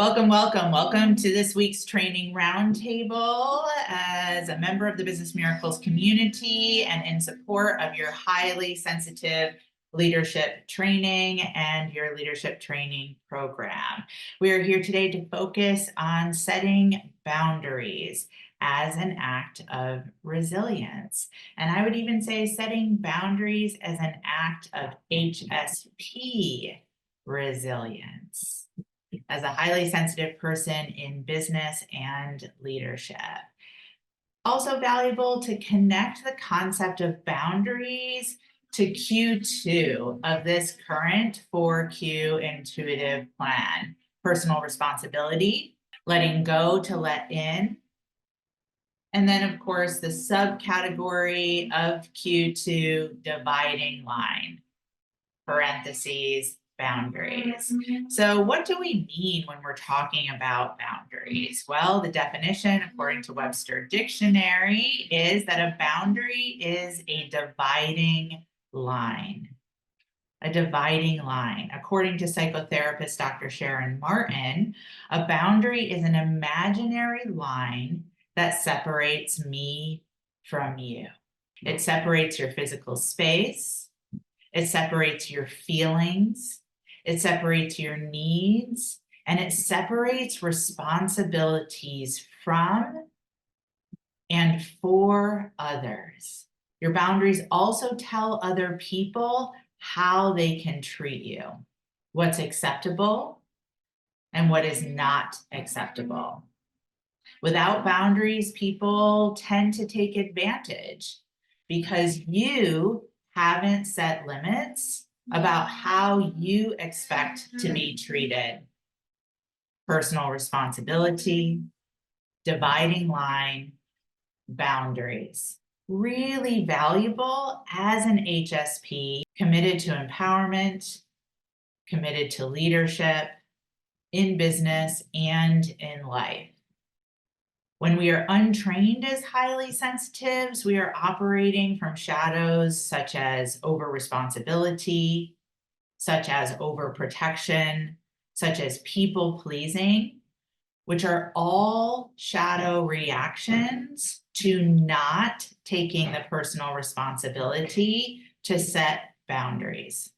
Welcome, welcome, welcome to this week's training roundtable. As a member of the Business Miracles community and in support of your highly sensitive leadership training and your leadership training program. We are here today to focus on setting boundaries as an act of resilience. And I would even say setting boundaries as an act of HSP resilience. As a highly sensitive person in business and leadership. Also valuable to connect the concept of boundaries to Q2 of this current 4Q intuitive plan. Personal responsibility, letting go to let in. And then, of course, the subcategory of Q2, dividing line, parentheses, boundaries. So what do we mean when we're talking about boundaries? Well, the definition, according to Webster Dictionary, is that a boundary is a dividing line. A dividing line. According to psychotherapist Dr. Sharon Martin, a boundary is an imaginary line that separates me from you. It separates your physical space. It separates your feelings. It separates your needs, and it separates responsibilities from and for others. Your boundaries also tell other people how they can treat you, what's acceptable and what is not acceptable. Without boundaries, people tend to take advantage because you haven't set limits about how you expect to be treated. Personal responsibility, dividing line, boundaries. Really valuable as an HSP, committed to empowerment, committed to leadership in business and in life. When we are untrained as highly sensitives, we are operating from shadows such as over-responsibility, such as overprotection, such as people-pleasing, which are all shadow reactions to not taking the personal responsibility to set boundaries.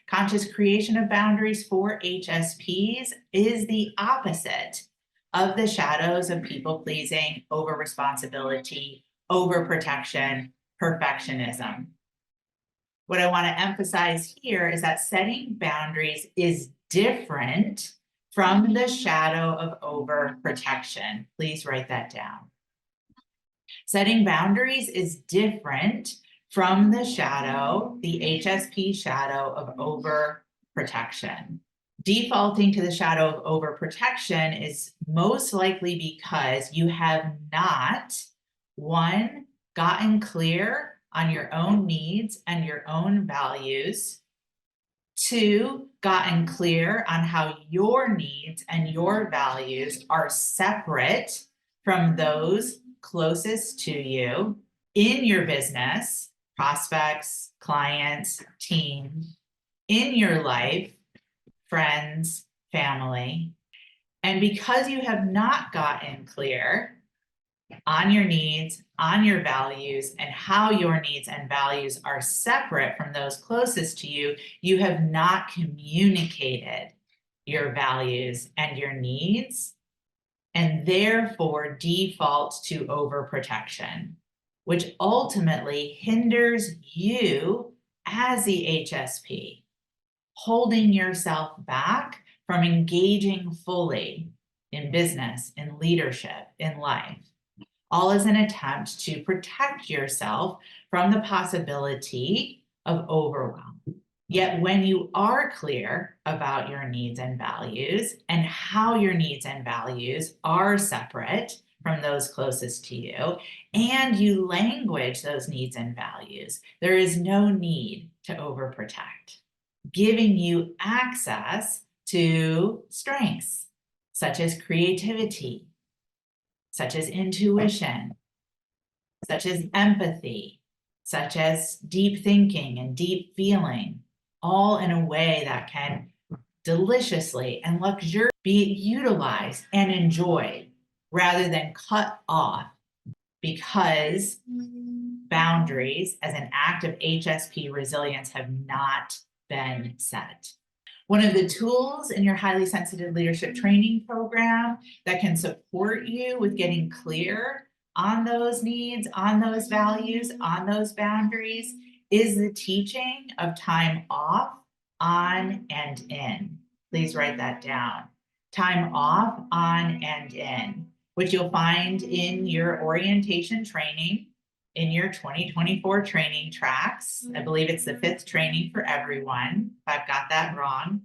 Conscious creation of boundaries for HSPs is the opposite of the shadows of people-pleasing, over-responsibility, overprotection, perfectionism. What I want to emphasize here is that setting boundaries is different from the shadow of overprotection. Please write that down. Setting boundaries is different from the shadow, the HSP shadow of overprotection. Defaulting to the shadow of overprotection is most likely because you have not, one, gotten clear on your own needs and your own values, two, gotten clear on how your needs and your values are separate from those closest to you in your business, prospects, clients, team, in your life, friends, family. And because you have not gotten clear on your needs, on your values, and how your needs and values are separate from those closest to you, you have not communicated your values and your needs, and therefore default to overprotection, which ultimately hinders you as the HSP, holding yourself back from engaging fully in business, in leadership, in life, all as an attempt to protect yourself from the possibility of overwhelm. Yet when you are clear about your needs and values and how your needs and values are separate from those closest to you, and you language those needs and values, there is no need to overprotect, giving you access to strengths such as creativity, such as intuition, such as empathy, such as deep thinking and deep feeling, all in a way that can deliciously and luxuriously be utilized and enjoyed rather than cut off because boundaries as an act of HSP resilience have not been set. One of the tools in your highly sensitive leadership training program that can support you with getting clear on those needs, on those values, on those boundaries is the teaching of time off, on, and in. Please write that down. Time off, on, and in, which you'll find in your orientation training, in your 2024 training tracks. I believe it's the 5th training for everyone. If I've got that wrong,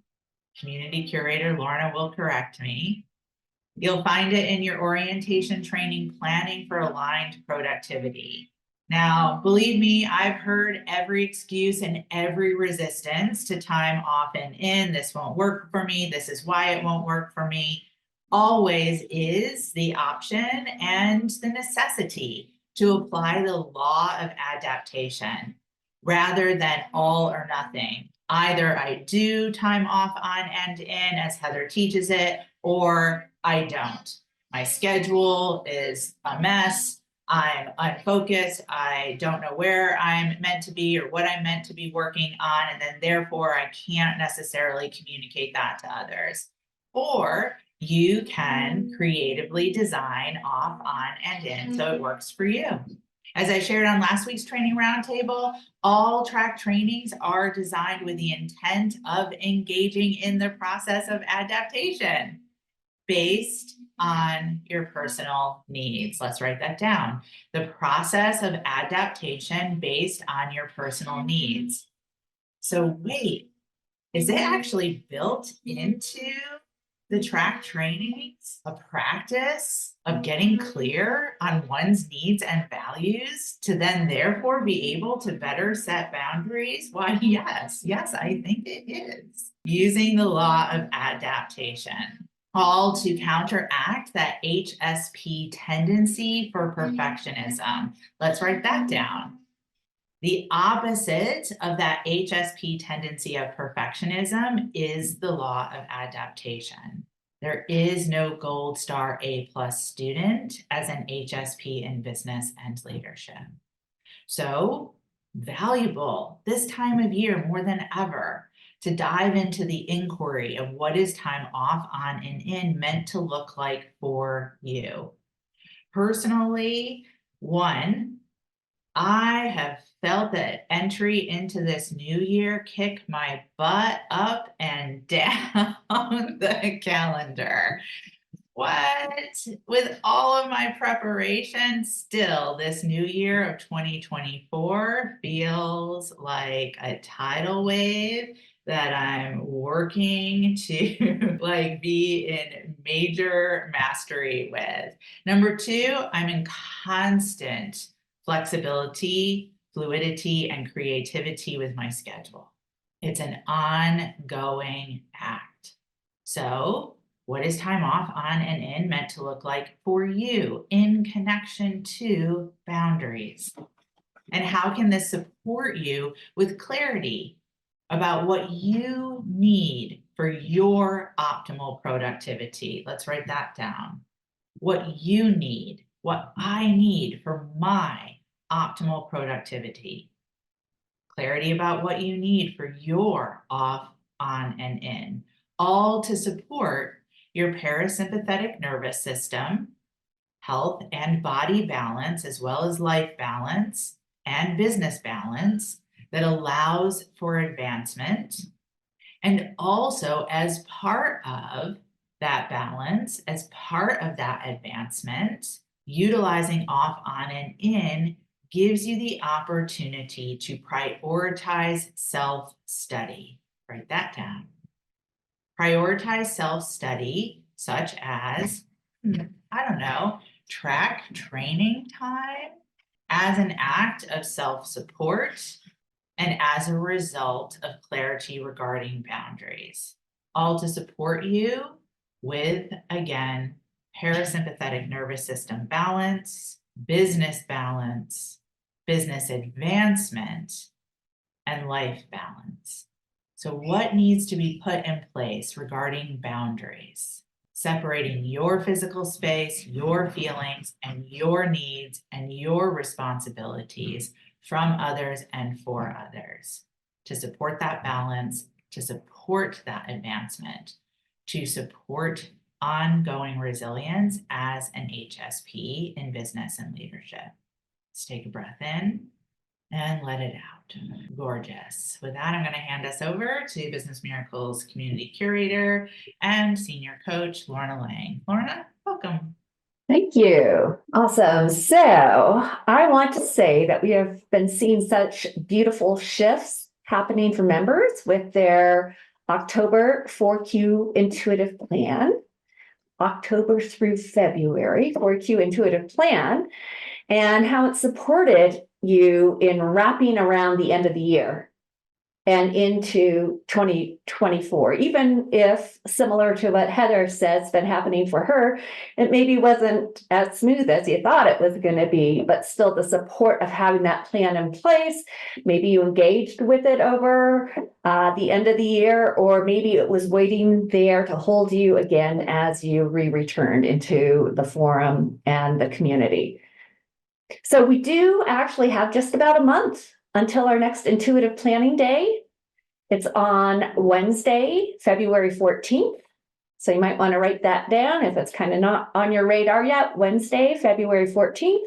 community curator Lorna will correct me. You'll find it in your orientation training, planning for aligned productivity. Now, believe me, I've heard every excuse and every resistance to time off and in. This won't work for me. This is why it won't work for me. Always is the option and the necessity to apply the law of adaptation rather than all or nothing. Either I do time off, on, and in as Heather teaches it, or I don't. My schedule is a mess. I'm unfocused. I don't know where I'm meant to be or what I'm meant to be working on. And then therefore I can't necessarily communicate that to others. Or you can creatively design off, on, and in so it works for you. As I shared on last week's training roundtable, all track trainings are designed with the intent of engaging in the process of adaptation based on your personal needs. Let's write that down. The process of adaptation based on your personal needs. So wait, is it actually built into the track trainings, a practice of getting clear on one's needs and values to then therefore be able to better set boundaries? Why, yes, I think it is. Using the law of adaptation, all to counteract that HSP tendency for perfectionism. Let's write that down. The opposite of that HSP tendency of perfectionism is the law of adaptation. There is no gold star A+ student as an HSP in business and leadership. So valuable this time of year more than ever to dive into the inquiry of what is time off, on, and in meant to look like for you. Personally, one, I have felt that entry into this new year kick my butt up and down the calendar. What? With all of my preparation, still this new year of 2024 feels like a tidal wave that I'm working to like be in major mastery with. Number 2, I'm in constant flexibility, fluidity, and creativity with my schedule. It's an ongoing act. So what is time off, on, and in meant to look like for you in connection to boundaries? And how can this support you with clarity about what you need for your optimal productivity? Let's write that down. What you need, what I need for my optimal productivity. Clarity about what you need for your off, on, and in, all to support your parasympathetic nervous system, health and body balance, as well as life balance and business balance that allows for advancement. And also as part of that balance, as part of that advancement, utilizing off, on, and in gives you the opportunity to prioritize self-study. Write that down. Prioritize self-study, such as, I don't know, track training time as an act of self-support and as a result of clarity regarding boundaries, all to support you with, again, parasympathetic nervous system balance, business advancement, and life balance. So what needs to be put in place regarding boundaries? separating your physical space, your feelings, and your needs and your responsibilities from others and for others, to support that balance, to support that advancement, to support ongoing resilience as an HSP in business and leadership. Let's take a breath in and let it out. Gorgeous. With that, I'm going to hand us over to Business Miracles Community Curator and Senior Coach, Lorna Lang. Lorna, welcome. Thank you. Awesome. So I want to say that we have been seeing such beautiful shifts happening for members with their October 4Q intuitive plan, October through February 4Q intuitive plan, and how it supported you in wrapping around the end of the year and into 2024, even if, similar to what Heather says has been happening for her, it maybe wasn't as smooth as you thought it was going to be, but still the support of having that plan in place. Maybe you engaged with it over the end of the year, or maybe it was waiting there to hold you again as you returned into the forum and the community. So we do actually have just about a month until our next intuitive planning day. It's on Wednesday, February 14th. So you might want to write that down if it's kind of not on your radar yet. Wednesday, February 14th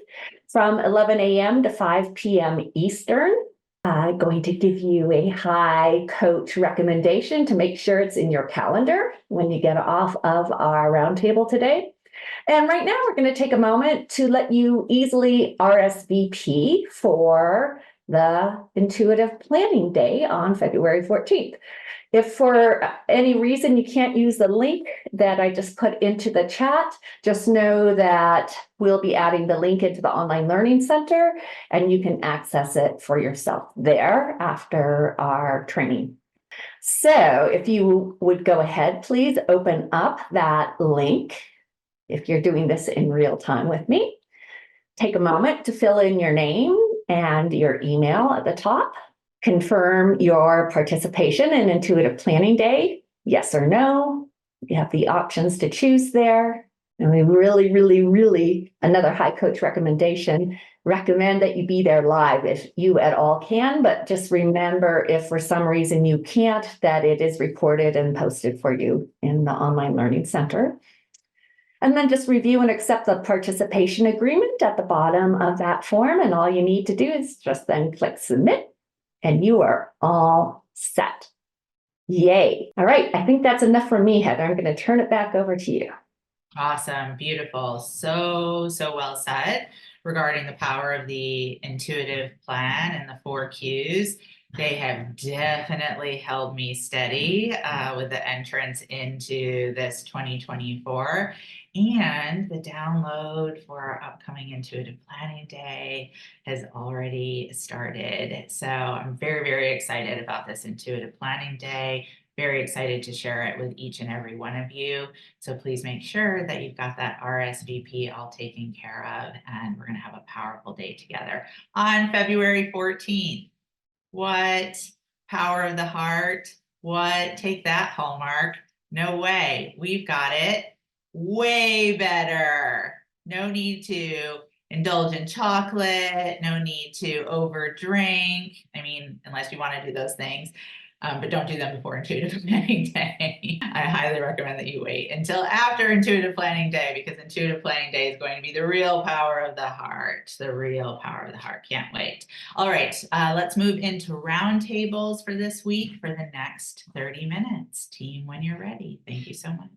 from 11 a.m. to 5 p.m. Eastern. I'm going to give you a high coach recommendation to make sure it's in your calendar when you get off of our roundtable today. And right now we're going to take a moment to let you easily RSVP for the intuitive planning day on February 14th. If for any reason you can't use the link that I just put into the chat, just know that we'll be adding the link into the Online Learning Center and you can access it for yourself there after our training. So if you would go ahead, please open up that link. If you're doing this in real time with me, take a moment to fill in your name and your email at the top. Confirm your participation in Intuitive Planning Day, yes or no. You have the options to choose there. And we really, another high coach recommendation, recommend that you be there live if you at all can, but just remember if for some reason you can't, that it is recorded and posted for you in the Online Learning Center. And then just review and accept the participation agreement at the bottom of that form. And all you need to do is just then click submit and you are all set. Yay. All right. I think that's enough for me, Heather. I'm going to turn it back over to you. Awesome. Beautiful. So well said regarding the power of the intuitive plan and the 4 Qs. They have definitely held me steady with the entrance into this 2024. And the download for our upcoming Intuitive Planning Day has already started. So I'm very excited about this Intuitive Planning Day. Very excited to share it with each and every one of you. So please make sure that you've got that RSVP all taken care of, and we're going to have a powerful day together on February 14th. What? Power of the heart? What? Take that, Hallmark. No way. We've got it way better. No need to indulge in chocolate. No need to overdrink. I mean, unless you want to do those things. But don't do them before Intuitive Planning Day. I highly recommend that you wait until after Intuitive Planning Day, because Intuitive Planning Day is going to be the real power of the heart. The real power of the heart. Can't wait. All right, let's move into roundtables for this week for the next 30 minutes. Team, when you're ready. Thank you so much.